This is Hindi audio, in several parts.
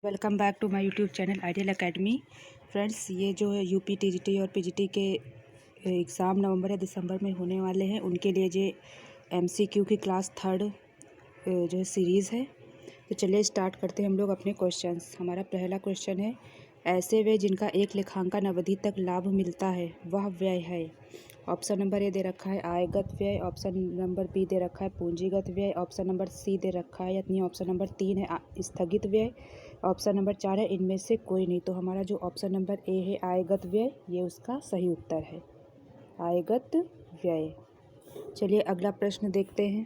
Welcome back to my YouTube channel Ideal Academy. Friends, ये जो है यूपी टीजीटी और पीजीटी के एग्ज़ाम नवंबर या दिसंबर में होने वाले हैं, उनके लिए जो एमसीक्यू की क्लास थर्ड जो है सीरीज़ है। तो चलिए स्टार्ट करते हैं हम लोग अपने क्वेश्चंस। हमारा पहला क्वेश्चन है, ऐसे व्यय जिनका एक लेखांकन अवधि तक लाभ मिलता है वह व्यय है। ऑप्शन नंबर ए दे रखा है आयगत व्यय, ऑप्शन नंबर बी दे रखा है पूंजीगत व्यय, ऑप्शन नंबर सी दे रखा है यानी ऑप्शन नंबर 3 है स्थगित व्यय, ऑप्शन नंबर 4 है इनमें से कोई नहीं। तो हमारा जो ऑप्शन नंबर ए है आयगत व्यय, ये उसका सही उत्तर है, आयगत व्यय। चलिए अगला प्रश्न देखते हैं।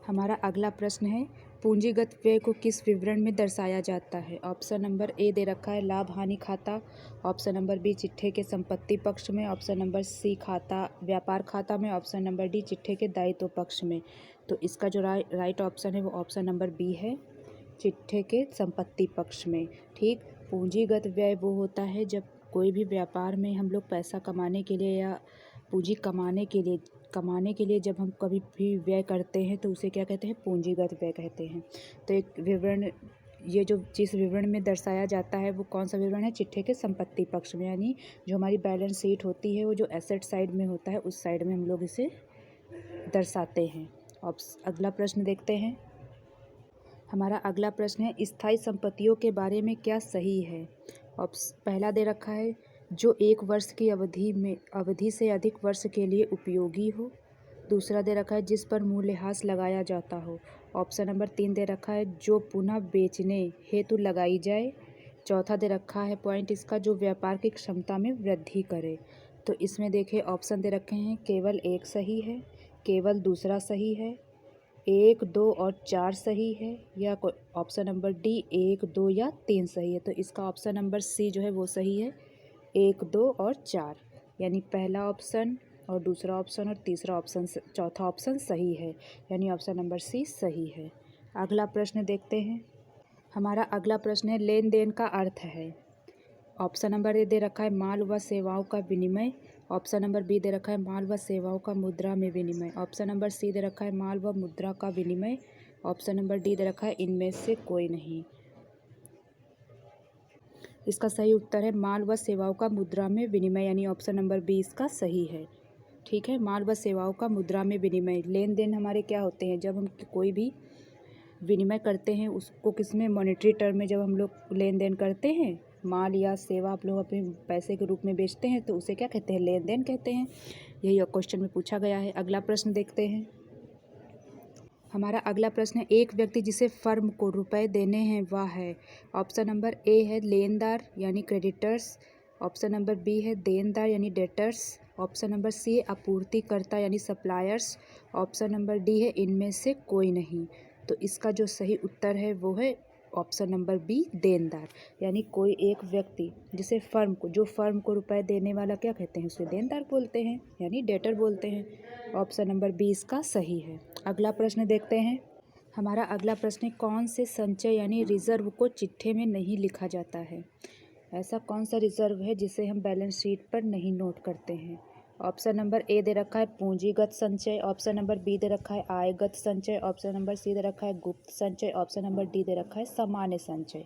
हमारा अगला प्रश्न है, पूंजीगत व्यय को किस विवरण में दर्शाया जाता है। ऑप्शन नंबर ए दे रखा है लाभ हानि खाता, ऑप्शन नंबर बी चिट्ठे के संपत्ति पक्ष में, ऑप्शन नंबर सी खाता व्यापार खाता में, ऑप्शन नंबर डी चिट्ठे के दायित्व पक्ष में। तो इसका जो राइट ऑप्शन है वो ऑप्शन नंबर बी है, चिट्ठे के संपत्ति पक्ष में। ठीक, पूंजीगत व्यय वो होता है जब कोई भी व्यापार में हम लोग पैसा कमाने के लिए या पूंजी कमाने के लिए जब हम कभी भी व्यय करते हैं तो उसे क्या कहते हैं, पूंजीगत व्यय कहते हैं। तो एक विवरण, ये जो जिस विवरण में दर्शाया जाता है वो कौन सा विवरण है, चिट्ठे के संपत्ति पक्ष में, यानी जो हमारी बैलेंस शीट होती है वो जो एसेट साइड में होता है उस साइड में हम लोग इसे दर्शाते हैं। अगला प्रश्न देखते हैं। हमारा अगला प्रश्न है, स्थायी संपत्तियों के बारे में क्या सही है। पहला दे रखा है जो 1 वर्ष की अवधि से अधिक वर्ष के लिए उपयोगी हो। दूसरा दे रखा है जिस पर मूल्यह्रास लगाया जाता हो। ऑप्शन नंबर 3 दे रखा है जो पुनः बेचने हेतु लगाई जाए। चौथा दे रखा है पॉइंट इसका जो व्यापार की क्षमता में वृद्धि करे। तो इसमें देखिए ऑप्शन दे रखे हैं, केवल एक सही है, केवल दूसरा सही है, 1, 2 और 4 सही है, या ऑप्शन नंबर डी 1, 2 या 3 सही है। तो इसका ऑप्शन नंबर सी जो है वो सही है, 1, 2 और 4, यानी पहला ऑप्शन और दूसरा ऑप्शन और तीसरा ऑप्शन, चौथा ऑप्शन सही है, यानी ऑप्शन नंबर सी सही है। अगला प्रश्न देखते हैं। हमारा अगला प्रश्न है, लेन देन का अर्थ है। ऑप्शन नंबर ए दे रखा है माल व सेवाओं का विनिमय, ऑप्शन नंबर बी दे रखा है माल व सेवाओं का मुद्रा में विनिमय, ऑप्शन नंबर सी दे रखा है माल व मुद्रा का विनिमय, ऑप्शन नंबर डी दे रखा है इनमें से कोई नहीं। इसका सही उत्तर है माल व सेवाओं का मुद्रा में विनिमय, यानी ऑप्शन नंबर बी इसका सही है। ठीक है, माल व सेवाओं का मुद्रा में विनिमय। लेन देन हमारे क्या होते हैं, जब हम कोई भी विनिमय करते हैं उसको किस में, मॉनेटरी टर्म में जब हम लोग लेन देन करते हैं, माल या सेवा आप लोग अपने पैसे के रूप में बेचते हैं तो उसे क्या कहते हैं, लेन देन कहते हैं। यही क्वेश्चन में पूछा गया है। अगला प्रश्न देखते हैं। हमारा अगला प्रश्न है, एक व्यक्ति जिसे फर्म को रुपए देने हैं वह है। ऑप्शन नंबर ए है लेनदार यानी क्रेडिटर्स, ऑप्शन नंबर बी है देनदार यानी डेटर्स, ऑप्शन नंबर सी है आपूर्तिकर्ता यानी सप्लायर्स, ऑप्शन नंबर डी है इनमें से कोई नहीं। तो इसका जो सही उत्तर है वो है ऑप्शन नंबर बी देनदार, यानी कोई एक व्यक्ति जिसे जो फर्म को रुपए देने वाला क्या कहते हैं, उसे देनदार बोलते हैं यानी डेटर बोलते हैं। ऑप्शन नंबर बी इसका सही है। अगला प्रश्न देखते हैं। हमारा अगला प्रश्न है, कौन से संचय यानी रिजर्व को चिट्ठे में नहीं लिखा जाता है। ऐसा कौन सा रिजर्व है जिसे हम बैलेंस शीट पर नहीं नोट करते हैं। ऑप्शन नंबर ए दे रखा है पूंजीगत संचय, ऑप्शन नंबर बी दे रखा है आयगत संचय, ऑप्शन नंबर सी दे रखा है गुप्त संचय, ऑप्शन नंबर डी दे रखा है सामान्य संचय।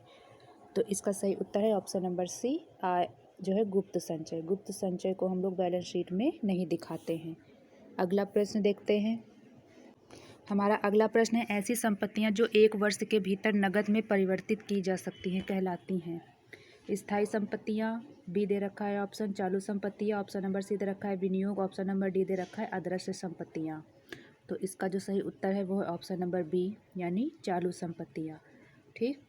तो इसका सही उत्तर है ऑप्शन नंबर सी जो है गुप्त संचय। गुप्त संचय को हम लोग बैलेंस शीट में नहीं दिखाते हैं। अगला प्रश्न देखते हैं। हमारा अगला प्रश्न है, ऐसी संपत्तियां जो 1 वर्ष के भीतर नकद में परिवर्तित की जा सकती हैं कहलाती हैं। स्थायी संपत्तियां बी दे रखा है ऑप्शन, चालू संपत्तियां ऑप्शन नंबर सी दे रखा है विनियोग, ऑप्शन नंबर डी दे रखा है अदृश्य संपत्तियां। तो इसका जो सही उत्तर है वो है ऑप्शन नंबर बी यानी चालू संपत्तियां। ठीक,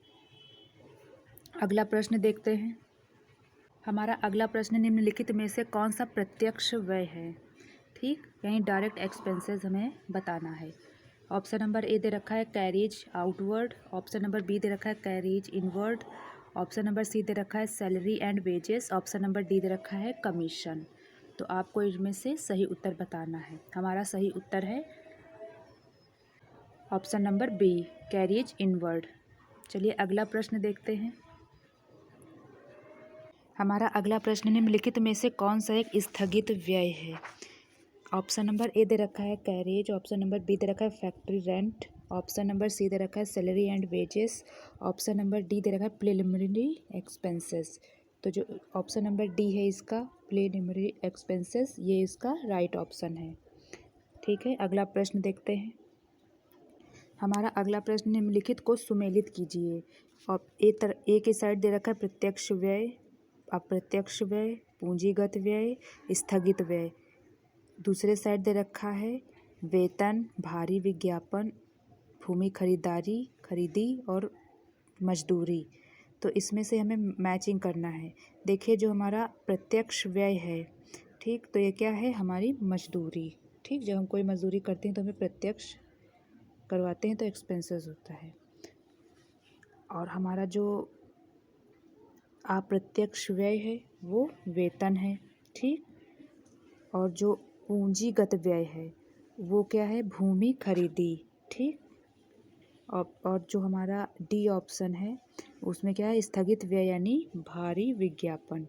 अगला प्रश्न देखते हैं। हमारा अगला प्रश्न, निम्नलिखित में से कौन सा प्रत्यक्ष व्यय है। ठीक, यानी डायरेक्ट एक्सपेंसेस हमें बताना है। ऑप्शन नंबर ए दे रखा है carriage outward, option number B दे रखा है carriage inward, option number C दे रखा है salary and wages, option number D दे रखा है कमीशन। तो आपको इनमें से सही उत्तर बताना है। हमारा सही उत्तर है option number B carriage inward. चलिए अगला प्रश्न देखते हैं। हमारा अगला प्रश्न, निम्नलिखित में से कौन सा एक स्थगित व्यय है। ऑप्शन नंबर ए दे रखा है कैरेज, ऑप्शन नंबर बी दे रखा है factory rent, option number C दे रखा है salary and wages, option number D दे रखा है प्रिलिमिनरी एक्सपेंसेस। तो जो ऑप्शन नंबर डी है इसका प्रिलिमिनरी एक्सपेंसेस, ये इसका राइट ऑप्शन है। ठीक है, अगला प्रश्न देखते हैं। हमारा अगला प्रश्न निम्नलिखित को सुमेलित कीजिए। और ए के साइड दे रखा है प्रत्यक्ष व्यय, अप्रत्यक्ष व्यय, पूंजीगत व्यय, स्थगित व्यय। दूसरे साइड दे रखा है वेतन, भारी विज्ञापन, भूमि खरीदी और मजदूरी। तो इसमें से हमें मैचिंग करना है। देखिए जो हमारा प्रत्यक्ष व्यय है, ठीक, तो ये क्या है हमारी मजदूरी। ठीक, जब हम कोई मजदूरी करते हैं तो हमें प्रत्यक्ष करवाते हैं तो एक्सपेंसेस होता है। और हमारा जो अप्रत्यक्ष व्यय है वो वेतन है। ठीक, और जो पूंजीगत व्यय है वो क्या है, भूमि खरीदी। ठीक, और जो हमारा डी ऑप्शन है उसमें क्या है, स्थगित व्यय यानी भारी विज्ञापन।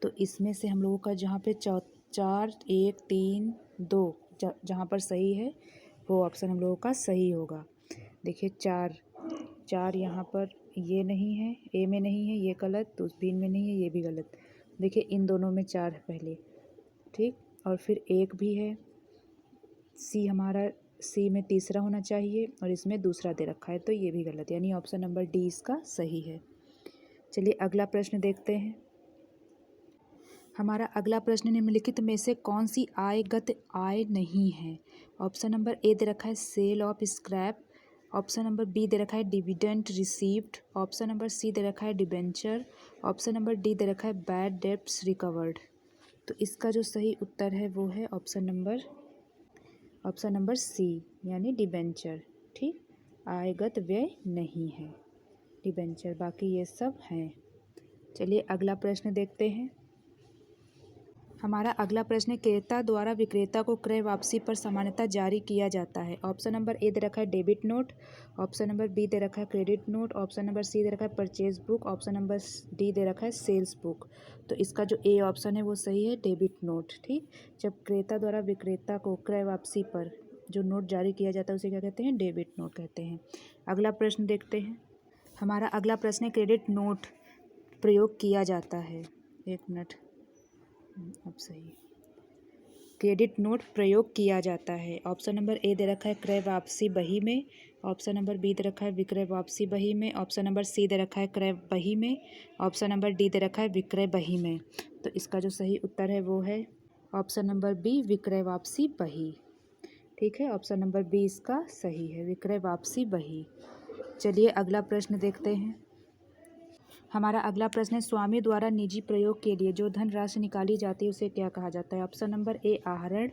तो इसमें से हम लोगों का जहाँ पे 4 1 3 2 जहाँ पर सही है वो ऑप्शन हम लोगों का सही होगा। देखिए 4 यहाँ पर ये नहीं है, ए में नहीं है, ये गलत, तो बी में नहीं है, ये भी गलत। देखिए इन दोनों में 4 है पहले। ठीक, और फिर 1 भी है, सी हमारा सी में तीसरा होना चाहिए और इसमें दूसरा दे रखा है, तो ये भी गलत, यानी ऑप्शन नंबर डी इसका सही है। चलिए अगला प्रश्न देखते हैं। हमारा अगला प्रश्न निम्नलिखित में से कौन सी आयगत आय नहीं है। ऑप्शन नंबर ए दे रखा है sale of scrap, option number B दे रखा है dividend received, option number C दे रखा है डिबेंचर, ऑप्शन नंबर डी दे रखा है बैड डेब्ट्स रिकवर्ड। तो इसका जो सही उत्तर है वो है ऑप्शन नंबर सी यानी डिबेंचर। ठीक, आयगत व्यय नहीं है डिबेंचर, बाकी ये सब हैं। चलिए अगला प्रश्न देखते हैं। हमारा अगला प्रश्न क्रेता द्वारा विक्रेता को क्रय वापसी पर सामान्यतः जारी किया जाता है। ऑप्शन नंबर ए दे रखा है debit note, option number B दे रखा है credit note, option number C दे रखा है purchase book, option number D दे रखा है सेल्स बुक। तो इसका जो ए ऑप्शन है वो सही है, डेबिट नोट। ठीक, जब क्रेता द्वारा विक्रेता को क्रय वापसी पर जो नोट जारी किया जाता है उसे क्या कहते हैं, डेबिट नोट कहते हैं। अगला प्रश्न देखते हैं। हमारा अगला प्रश्न है क्रेडिट नोट प्रयोग किया जाता है। एक मिनट, अब सही, क्रेडिट नोट प्रयोग किया जाता है। ऑप्शन नंबर ए दे रखा है क्रय वापसी बही में, ऑप्शन नंबर बी दे रखा है विक्रय वापसी बही में, ऑप्शन नंबर सी दे रखा है क्रय बही में, ऑप्शन नंबर डी दे रखा है विक्रय बही में। तो इसका जो सही उत्तर है वो है ऑप्शन नंबर बी विक्रय वापसी बही। ठीक है, ऑप्शन नंबर बी इसका सही है, विक्रय वापसी बही। चलिए अगला प्रश्न देखते हैं। हमारा अगला प्रश्न है स्वामी द्वारा निजी प्रयोग के लिए जो धनराशि निकाली जाती है उसे क्या कहा जाता है। ऑप्शन नंबर ए आहरण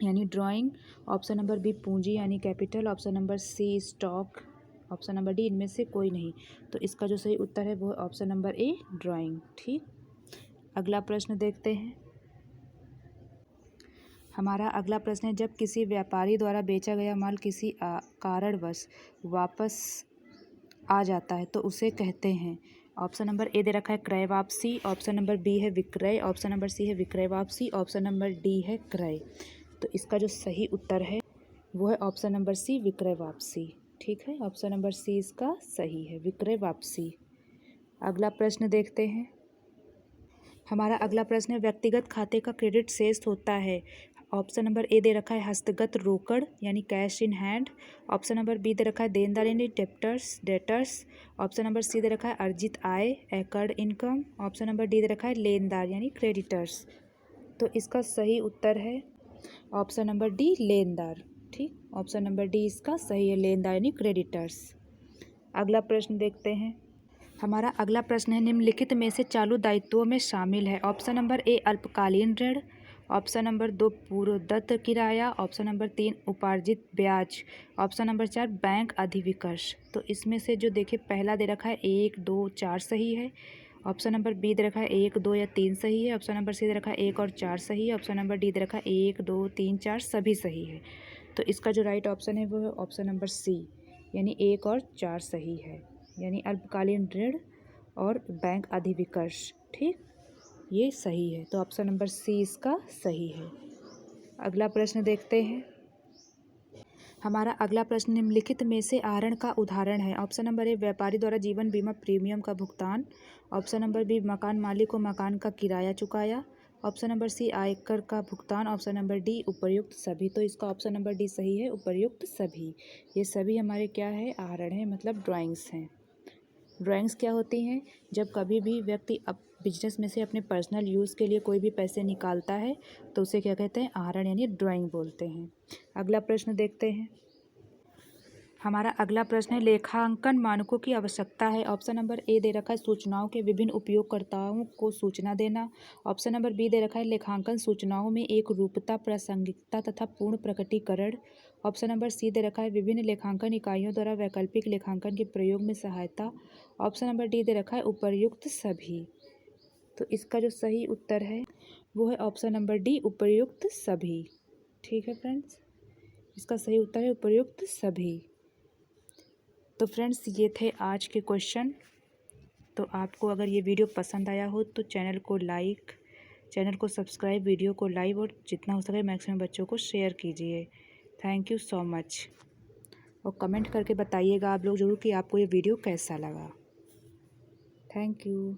यानी ड्राइंग, ऑप्शन नंबर बी पूंजी यानी capital, option number C stock, option number D इनमें से कोई नहीं। तो इसका जो सही उत्तर है वो ऑप्शन नंबर ए ड्राइंग। ठीक, अगला प्रश्न देखते हैं। हमारा अगला प्रश्न है जब किसी व्यापारी द्वारा बेचा गया माल किसी कारणवश वापस आ जाता है तो उसे कहते हैं। ऑप्शन नंबर ए दे रखा है क्रय वापसी, ऑप्शन नंबर बी है विक्रय, ऑप्शन नंबर सी है विक्रय वापसी, ऑप्शन नंबर डी है क्रय। तो इसका जो सही उत्तर है वो है ऑप्शन नंबर सी विक्रय वापसी। ठीक है, ऑप्शन नंबर सी इसका सही है, विक्रय वापसी। अगला प्रश्न देखते हैं। हमारा अगला प्रश्न है व्यक्तिगत खाते का क्रेडिट शेष होता है। ऑप्शन नंबर ए दे रखा है हस्तगत रोकड़ यानी cash in hand, option number B दे रखा है देनदार यानी डेटर्स, ऑप्शन नंबर सी दे रखा है अर्जित आय accrued income, option number D दे रखा है लेनदार यानी क्रेडिटर्स। तो इसका सही उत्तर है ऑप्शन नंबर डी लेनदार। ठीक, ऑप्शन नंबर डी इसका सही है, लेनदार यानी क्रेडिटर्स। अगला प्रश्न देखते हैं। हमारा अगला प्रश्न है निम्नलिखित में से चालू दायित्वों में शामिल है। ऑप्शन नंबर ए अल्पकालीन ऋण, ऑप्शन नंबर 2 पूर्वदत्त किराया, ऑप्शन नंबर 3 उपार्जित ब्याज, ऑप्शन नंबर 4 बैंक अधिविकर्ष। तो इसमें से जो देखिए पहला दे रखा है 1 2 4 सही है, ऑप्शन नंबर बी दे रखा है 1 2 या 3 सही है, ऑप्शन नंबर सी दे रखा है 1 और 4 सही है, ऑप्शन नंबर डी दे रखा है 1 2 3 4 सभी सही है। तो इसका जो राइट ऑप्शन है वो है ऑप्शन नंबर सी यानी 1 और 4 सही है, यानी अल्पकालीन ऋण और बैंक अधिविकर्ष। ठीक, ये सही है, तो ऑप्शन नंबर सी इसका सही है। अगला प्रश्न देखते हैं। हमारा अगला प्रश्न, निम्नलिखित में से आहरण का उदाहरण है। ऑप्शन नंबर ए, व्यापारी द्वारा जीवन बीमा प्रीमियम का भुगतान। ऑप्शन नंबर बी, मकान मालिक को मकान का किराया चुकाया। ऑप्शन नंबर सी, आयकर का भुगतान। ऑप्शन नंबर डी, उपर्युक्त सभी। तो इसका ऑप्शन नंबर डी सही है, उपर्युक्त सभी। ये सभी हमारे क्या है, आहरण है, मतलब ड्राइंग्स हैं। ड्राइंग्स क्या होती हैं, जब कभी भी व्यक्ति बिजनेस में से अपने पर्सनल यूज़ के लिए कोई भी पैसे निकालता है तो उसे क्या कहते हैं, आहरण यानी ड्राइंग बोलते हैं। अगला प्रश्न देखते हैं। हमारा अगला प्रश्न है, लेखांकन मानकों की आवश्यकता है। ऑप्शन नंबर ए दे रखा है, सूचनाओं के विभिन्न उपयोगकर्ताओं को सूचना देना। ऑप्शन नंबर बी दे रखा है, लेखांकन सूचनाओं में एक रूपता, प्रासंगिकता तथा पूर्ण प्रकटीकरण। ऑप्शन नंबर सी दे रखा है, विभिन्न लेखांकन इकाइयों द्वारा वैकल्पिक लेखांकन के प्रयोग में सहायता। ऑप्शन नंबर डी दे रखा है, उपर्युक्त सभी। तो इसका जो सही उत्तर है वो है ऑप्शन नंबर डी, उपर्युक्त सभी। ठीक है फ्रेंड्स, इसका सही उत्तर है उपर्युक्त सभी। तो फ्रेंड्स, ये थे आज के क्वेश्चन। तो आपको अगर ये वीडियो पसंद आया हो तो चैनल को सब्सक्राइब, वीडियो को लाइक और जितना हो सके मैक्सिमम बच्चों को शेयर कीजिए। Thank you so much. और कमेंट करके बताइएगा आप लोग ज़रूर कि आपको ये वीडियो कैसा लगा। Thank you.